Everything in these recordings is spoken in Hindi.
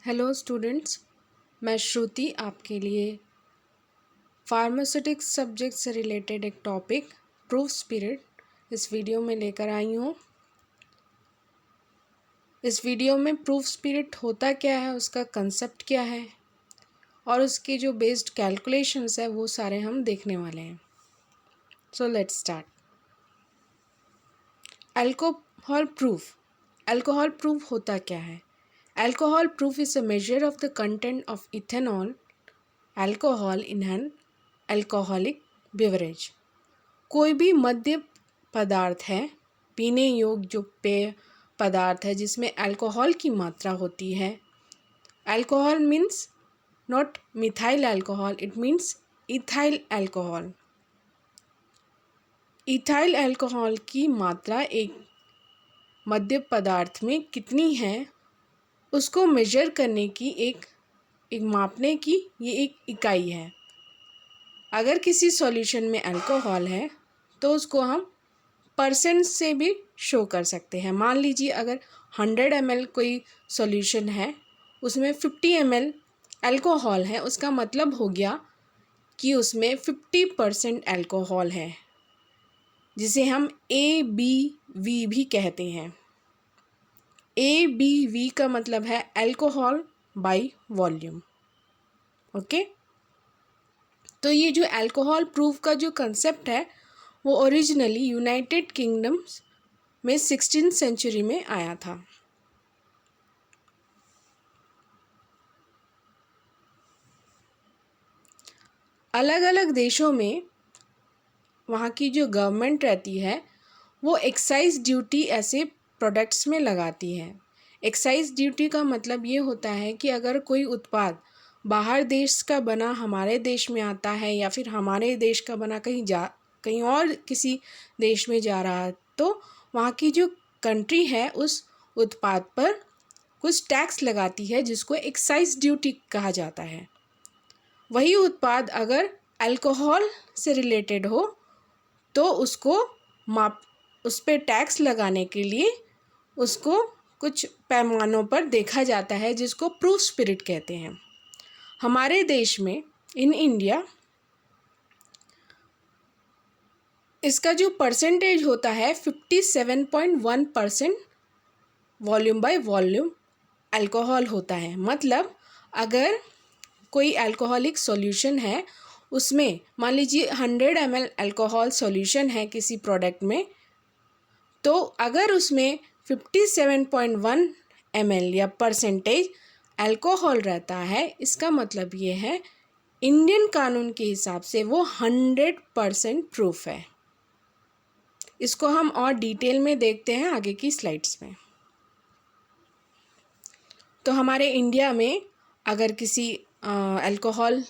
हेलो स्टूडेंट्स, मैं श्रुति आपके लिए फार्मास्यूटिक्स सब्जेक्ट से रिलेटेड एक टॉपिक प्रूफ स्पिरिट इस वीडियो में लेकर आई हूँ। इस वीडियो में प्रूफ स्पिरिट होता क्या है, उसका कंसेप्ट क्या है और उसके जो बेस्ड कैलकुलेशंस है वो सारे हम देखने वाले हैं। So let's start. Alcohol proof होता क्या है? Alcohol proof is a measure of the content of ethanol alcohol in an alcoholic beverage। कोई भी मद्य पदार्थ है, पीने योग्य जो पेय पदार्थ है जिसमें अल्कोहल की मात्रा होती है। Alcohol means not methyl alcohol, it means ethyl alcohol. Ethyl alcohol की मात्रा एक मद्य पदार्थ में कितनी है उसको मेजर करने की एक मापने की ये एक इकाई है। अगर किसी सॉल्यूशन में अल्कोहल है तो उसको हम परसेंट से भी शो कर सकते हैं। मान लीजिए अगर 100 ml कोई सॉल्यूशन है, उसमें 50 ml अल्कोहल है, उसका मतलब हो गया कि उसमें 50% अल्कोहल है, जिसे हम ABV भी कहते हैं। ABV का मतलब है अल्कोहल बाय वॉल्यूम। ओके, तो ये जो अल्कोहल प्रूफ का जो कंसेप्ट है वो ओरिजिनली यूनाइटेड किंगडम्स में 16th सेंचुरी में आया था। अलग अलग देशों में वहाँ की जो गवर्नमेंट रहती है वो एक्साइज ड्यूटी ऐसे प्रोडक्ट्स में लगाती है। एक्साइज ड्यूटी का मतलब ये होता है कि अगर कोई उत्पाद बाहर देश का बना हमारे देश में आता है या फिर हमारे देश का बना कहीं और किसी देश में जा रहा है, तो वहाँ की जो कंट्री है उस उत्पाद पर कुछ टैक्स लगाती है जिसको एक्साइज ड्यूटी कहा जाता है। वही उत्पाद अगर अल्कोहल से रिलेटेड हो तो उसको उस पर टैक्स लगाने के लिए उसको कुछ पैमानों पर देखा जाता है जिसको प्रूफ स्पिरिट कहते हैं। हमारे देश में इन इंडिया इसका जो परसेंटेज होता है 57.1% वॉल्यूम बाय वॉल्यूम अल्कोहल होता है। मतलब अगर कोई अल्कोहलिक सॉल्यूशन है, उसमें मान लीजिए 100 ml अल्कोहल सॉल्यूशन है किसी प्रोडक्ट में, तो अगर उसमें 57.1 ml या परसेंटेज अल्कोहल रहता है, इसका मतलब ये है इंडियन कानून के हिसाब से वो 100% प्रूफ है। इसको हम और डिटेल में देखते हैं आगे की स्लाइड्स में। तो हमारे इंडिया में अगर किसी अल्कोहल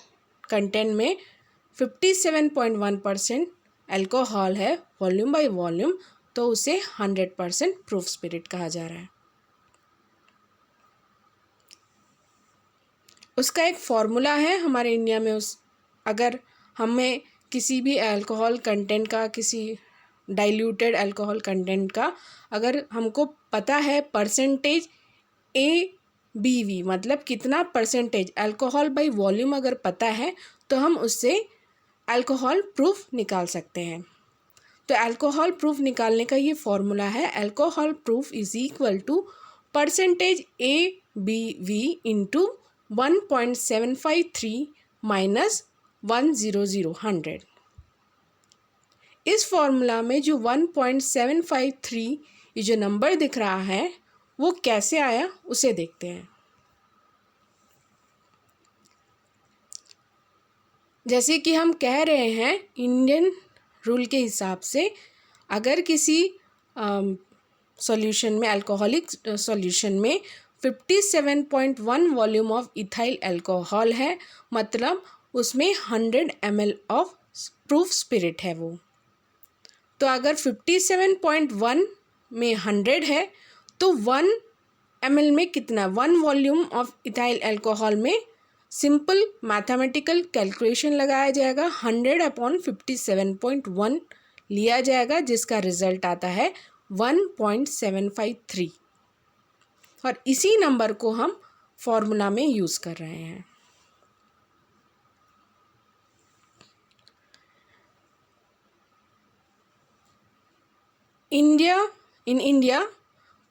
कंटेंट में 57.1% अल्कोहल है वॉल्यूम बाय वॉल्यूम, तो उसे 100% प्रूफ स्पिरिट कहा जा रहा है। उसका एक फॉर्मूला है हमारे इंडिया में। अगर हमें किसी भी अल्कोहल कंटेंट का, किसी डाइल्यूटेड अल्कोहल कंटेंट का अगर हमको पता है परसेंटेज ABV मतलब कितना परसेंटेज अल्कोहल बाय वॉल्यूम अगर पता है तो हम उससे अल्कोहल प्रूफ निकाल सकते हैं। तो अल्कोहल प्रूफ निकालने का ये फॉर्मूला है, alcohol proof is equal to percentage ABV into 1.753 minus 100। इस फॉर्मूला में जो 1.753 ये जो नंबर दिख रहा है वो कैसे आया उसे देखते हैं। जैसे कि हम कह रहे हैं इंडियन रूल के हिसाब से अगर किसी सॉल्यूशन में, अल्कोहलिक सॉल्यूशन में 57.1 वॉल्यूम ऑफ इथाइल अल्कोहल है, मतलब उसमें 100 ml ऑफ प्रूफ स्पिरिट है वो। तो अगर 57.1 में 100 है तो 1 ml में कितना, 1 वॉल्यूम ऑफ इथाइल अल्कोहल में सिंपल मैथमेटिकल कैलकुलेशन लगाया जाएगा, 100/57.1 लिया जाएगा जिसका रिजल्ट आता है 1.753 और इसी नंबर को हम फॉर्मूला में यूज़ कर रहे हैं। In India,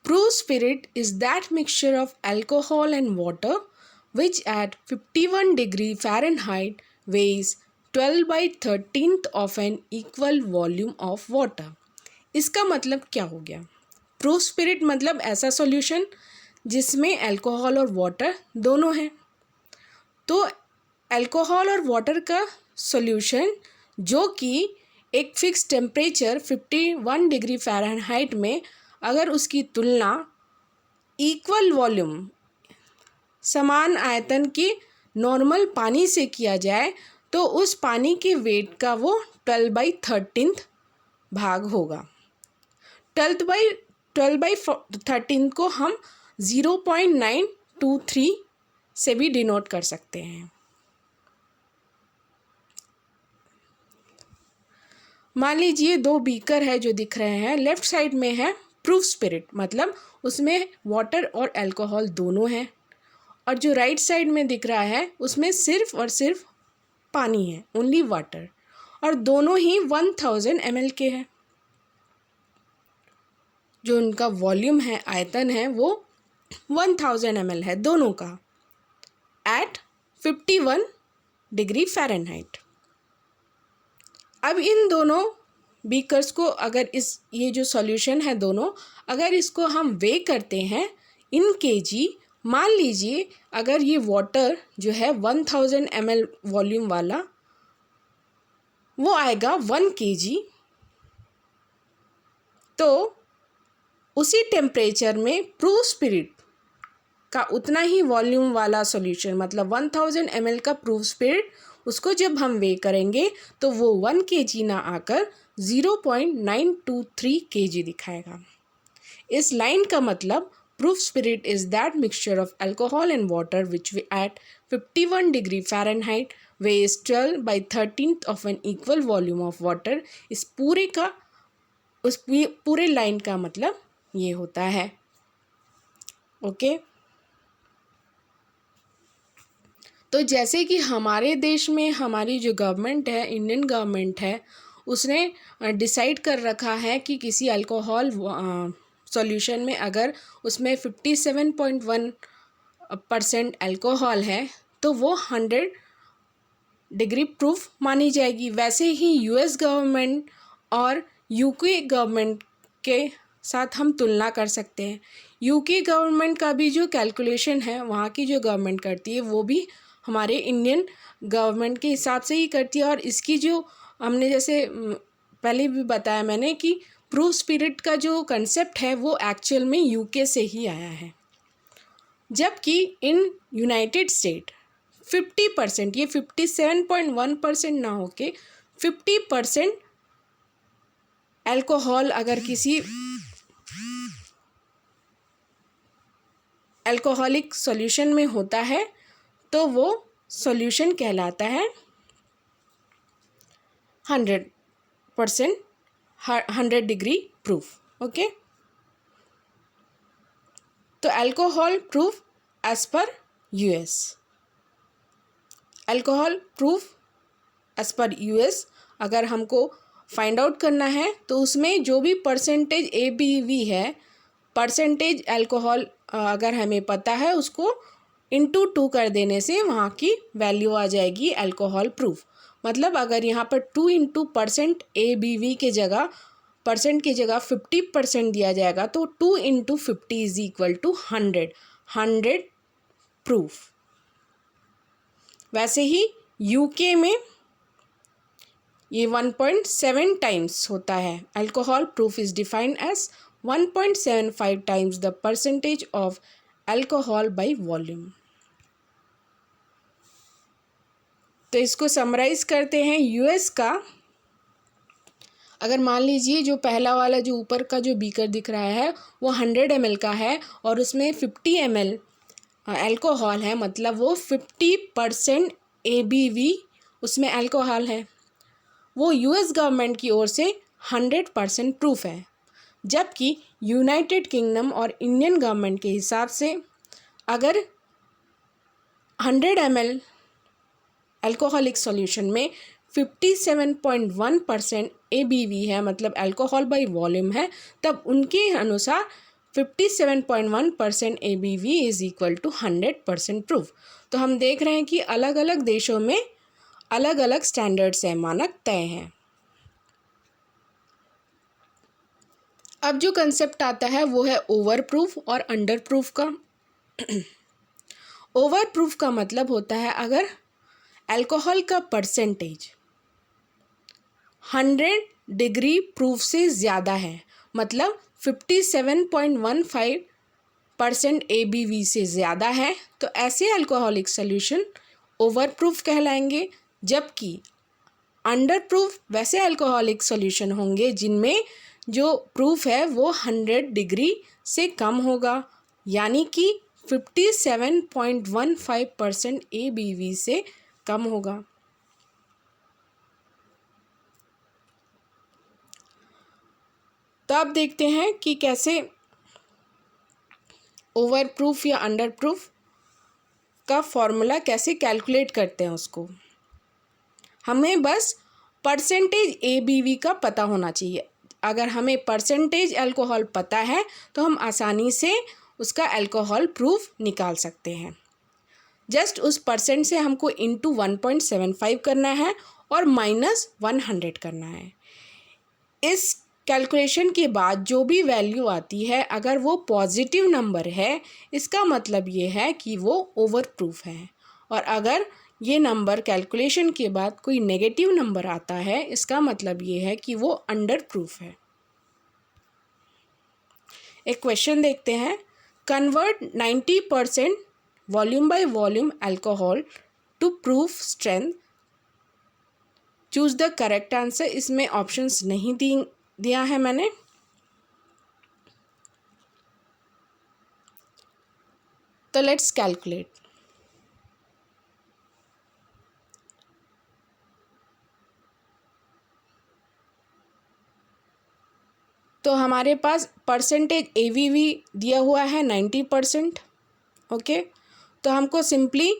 proof spirit is that mixture of alcohol and water which at 51 degree Fahrenheit weighs 12 by 13th of an equal volume of water। इसका मतलब क्या हो गया? प्रूफ स्पिरिट मतलब ऐसा सॉल्यूशन जिसमें अल्कोहल और वाटर दोनों हैं। तो अल्कोहल और वाटर का सॉल्यूशन जो कि एक फिक्स टेम्परेचर 51 डिग्री फ़ारेनहाइट में अगर उसकी तुलना इक्वल वॉल्यूम समान आयतन की नॉर्मल पानी से किया जाए तो उस पानी के वेट का वो 12/13 भाग होगा। 12/13 को हम 0.923 से भी डिनोट कर सकते हैं। मान लीजिए 2 बीकर है जो दिख रहे हैं। लेफ़्ट साइड में है प्रूफ स्पिरिट मतलब उसमें वाटर और अल्कोहल दोनों हैं, और जो राइट साइड में दिख रहा है उसमें सिर्फ और सिर्फ पानी है, ओनली वाटर, और दोनों ही 1000 ml के हैं। जो उनका वॉल्यूम है, आयतन है, वो 1000 ml है दोनों का एट 51 डिग्री फ़ारेनहाइट। अब इन दोनों बीकर्स को अगर ये जो सॉल्यूशन है दोनों, अगर इसको हम वे करते हैं इन केजी, मान लीजिए अगर ये वाटर जो है 1000 ml वॉल्यूम वाला वो आएगा 1 kg, तो उसी टेम्परेचर में प्रूफ स्पिरिट का उतना ही वॉल्यूम वाला सॉल्यूशन मतलब 1000 ml का प्रूफ स्पिरिट, उसको जब हम वे करेंगे तो वो 1 kg ना आकर 0.923 kg दिखाएगा। इस लाइन का मतलब proof spirit is that mixture of alcohol and water which at 51 degree Fahrenheit weighs 12/13 of an equal volume of water. इस पूरे लाइन का मतलब ये होता है। ओके तो जैसे कि हमारे देश में हमारी जो गवर्नमेंट है, इंडियन गवर्नमेंट है, उसने डिसाइड कर रखा है कि किसी अल्कोहल सॉल्यूशन में अगर उसमें 57.1% अल्कोहल है तो वो 100 डिग्री प्रूफ मानी जाएगी। वैसे ही यूएस गवर्नमेंट और यूके गवर्नमेंट के साथ हम तुलना कर सकते हैं। यूके गवर्नमेंट का भी जो कैलकुलेशन है, वहाँ की जो गवर्नमेंट करती है वो भी हमारे इंडियन गवर्नमेंट के हिसाब से ही करती है। और इसकी जो हमने जैसे पहले भी बताया मैंने कि प्रूफ स्पिरिट का जो कंसेप्ट है वो एक्चुअल में यूके से ही आया है, जबकि इन यूनाइटेड स्टेट 50%, ये 57.1% ना होके 50% अल्कोहल अगर किसी अल्कोहलिक सॉल्यूशन में होता है तो वो सॉल्यूशन कहलाता है 100 डिग्री प्रूफ। ओके तो alcohol proof as per US, alcohol proof as per US अगर हमको फाइंड आउट करना है तो उसमें जो भी परसेंटेज ABV है, परसेंटेज अल्कोहल अगर हमें पता है उसको इंटू 2 कर देने से वहाँ की वैल्यू आ जाएगी अल्कोहल प्रूफ। मतलब अगर यहाँ पर 2 इंटू परसेंट ABV के जगह परसेंट की जगह 50% दिया जाएगा तो 2 into 50 is equal to 100 proof. वैसे ही यूके में ये 1.7 टाइम्स होता है। Alcohol proof is defined as 1.75 times the percentage of alcohol by volume. तो इसको समराइज करते हैं यूएस का। अगर मान लीजिए जो पहला वाला जो ऊपर का जो बीकर दिख रहा है वो 100 ml का है और उसमें 50 ml अल्कोहल है, मतलब वो 50% ABV उसमें अल्कोहल है, वो यूएस गवर्नमेंट की ओर से 100% प्रूफ है। जबकि यूनाइटेड किंगडम और इंडियन गवर्नमेंट के हिसाब से अगर 100 ml अल्कोहलिक सॉल्यूशन में 57.1% ABV है, मतलब अल्कोहल बाई वॉल्यूम है, तब उनके अनुसार 57.1% ABV is equal to 100% proof. तो हम देख रहे हैं कि अलग अलग देशों में अलग अलग स्टैंडर्ड्स हैं, मानक तय हैं। अब जो कंसेप्ट आता है वो है ओवर प्रूफ और अंडर प्रूफ का। ओवर प्रूफ का मतलब होता है अगर अल्कोहल का परसेंटेज 100 डिग्री प्रूफ से ज़्यादा है, मतलब 57.15% ABV से ज़्यादा है, तो ऐसे अल्कोहलिक सॉल्यूशन ओवर प्रूफ कहलाएंगे। जबकि अंडर प्रूफ वैसे अल्कोहलिक सॉल्यूशन होंगे जिनमें जो प्रूफ है वो 100 डिग्री से कम होगा, यानी कि 57.15% ABV से कम होगा। तो अब देखते हैं कि कैसे ओवर प्रूफ या अंडर प्रूफ का फॉर्मूला कैसे कैलकुलेट करते हैं। उसको हमें बस परसेंटेज ABV का पता होना चाहिए। अगर हमें परसेंटेज अल्कोहल पता है तो हम आसानी से उसका अल्कोहल प्रूफ निकाल सकते हैं। जस्ट उस परसेंट से हमको इंटू 1.75 करना है और माइनस 100 करना है। इस कैलकुलेशन के बाद जो भी वैल्यू आती है, अगर वो पॉजिटिव नंबर है, इसका मतलब ये है कि वो ओवर प्रूफ है, और अगर ये नंबर कैलकुलेशन के बाद कोई नेगेटिव नंबर आता है, इसका मतलब ये है कि वो अंडर प्रूफ है। एक क्वेश्चन देखते हैं। Convert 90% volume by volume alcohol to proof strength, choose the correct answer. इसमें ऑप्शंस नहीं दिया है मैंने। तो लेट्स कैलकुलेट। तो हमारे पास परसेंटेज ABV दिया हुआ है 90%। ओके, तो हमको सिंपली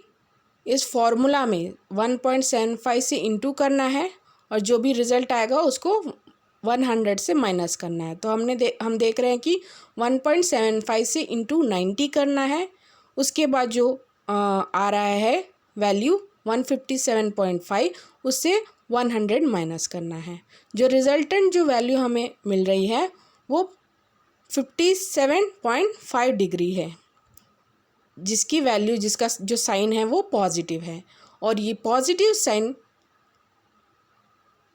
इस फॉर्मूला में 1.75 से इंटू करना है और जो भी रिज़ल्ट आएगा उसको 100 से माइनस करना है। तो हम देख रहे हैं कि 1.75 से इंटू 90 करना है। उसके बाद जो आ रहा है वैल्यू 157.5, उससे 100 माइनस करना है। जो रिजल्टेंट जो वैल्यू हमें मिल रही है वो 57.5 डिग्री है, जिसकी वैल्यू, जिसका जो साइन है वो पॉजिटिव है। और ये पॉजिटिव साइन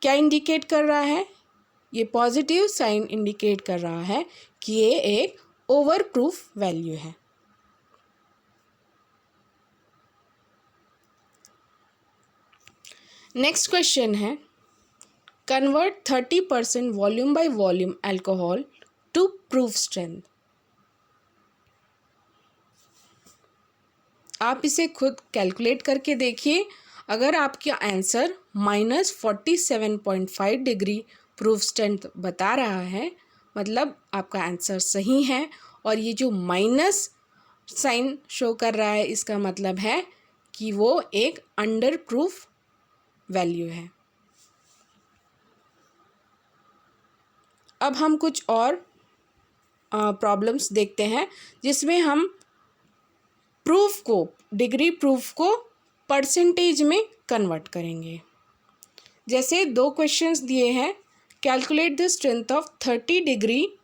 क्या इंडिकेट कर रहा है? ये पॉजिटिव साइन इंडिकेट कर रहा है कि ये एक ओवर प्रूफ वैल्यू है। नेक्स्ट क्वेश्चन है, convert 30% volume by volume alcohol to proof strength. आप इसे खुद कैलकुलेट करके देखिए। अगर आपका आंसर -47.5 डिग्री प्रूफ स्ट्रेंथ बता रहा है, मतलब आपका आंसर सही है, और ये जो माइनस साइन शो कर रहा है, इसका मतलब है कि वो एक अंडर प्रूफ वैल्यू है। अब हम कुछ और प्रॉब्लम्स देखते हैं जिसमें हम प्रूफ को, डिग्री प्रूफ को परसेंटेज में कन्वर्ट करेंगे। जैसे दो क्वेश्चंस दिए हैं, calculate the strength of 30 degree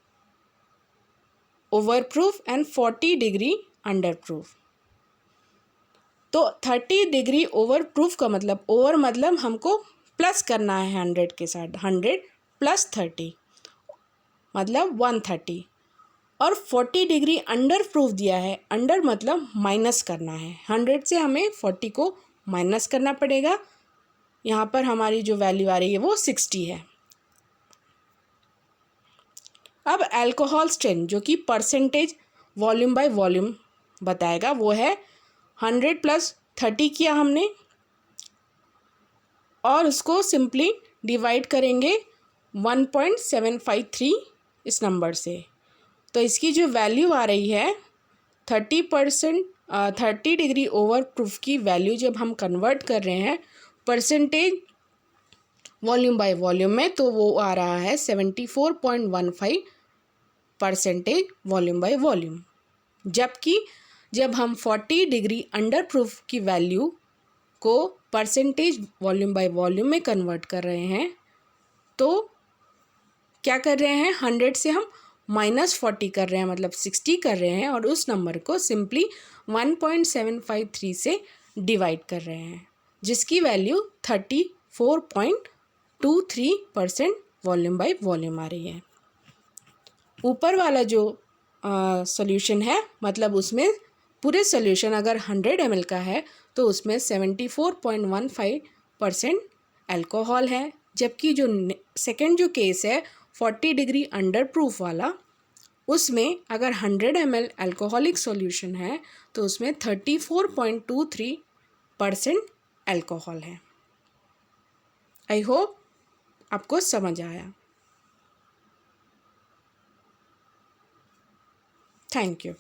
over proof and 40 degree under proof. तो 30 डिग्री ओवर प्रूफ का मतलब, ओवर मतलब हमको प्लस करना है 100 के साथ, 100 + 30 मतलब 130, और 40 डिग्री अंडर प्रूफ दिया है। अंडर मतलब माइनस करना है, 100 से हमें 40 को माइनस करना पड़ेगा। यहाँ पर हमारी जो वैल्यू आ रही है वो 60 है। अब अल्कोहल स्ट्रेंथ जो कि परसेंटेज वॉल्यूम बाय वॉल्यूम बताएगा, वो है 100 + 30 किया हमने, और उसको सिंपली डिवाइड करेंगे 1.753 इस नंबर से। तो इसकी जो वैल्यू आ रही है 30% 30 डिग्री ओवर प्रूफ की वैल्यू जब हम कन्वर्ट कर रहे हैं परसेंटेज वॉल्यूम बाय वॉल्यूम में, तो वो आ रहा है 74.15% वॉल्यूम बाय वॉल्यूम। जबकि जब हम 40 डिग्री अंडर प्रूफ की वैल्यू को परसेंटेज वॉल्यूम बाय वॉल्यूम में कन्वर्ट कर रहे हैं तो क्या कर रहे हैं, 100 से हम -40 कर रहे हैं, मतलब 60 कर रहे हैं, और उस नंबर को सिंपली 1.753 से डिवाइड कर रहे हैं, जिसकी वैल्यू 34.23% वॉल्यूम बाय वॉल्यूम आ रही है। ऊपर वाला जो सॉल्यूशन है, मतलब उसमें पूरे सॉल्यूशन अगर 100 ml का है तो उसमें 74.15% अल्कोहल है। जबकि जो सेकंड जो केस है 40 डिग्री अंडर प्रूफ वाला, उसमें अगर 100 ml अल्कोहलिक सॉल्यूशन है तो उसमें 34.23% अल्कोहल है। आई होप आपको समझ आया। Thank you.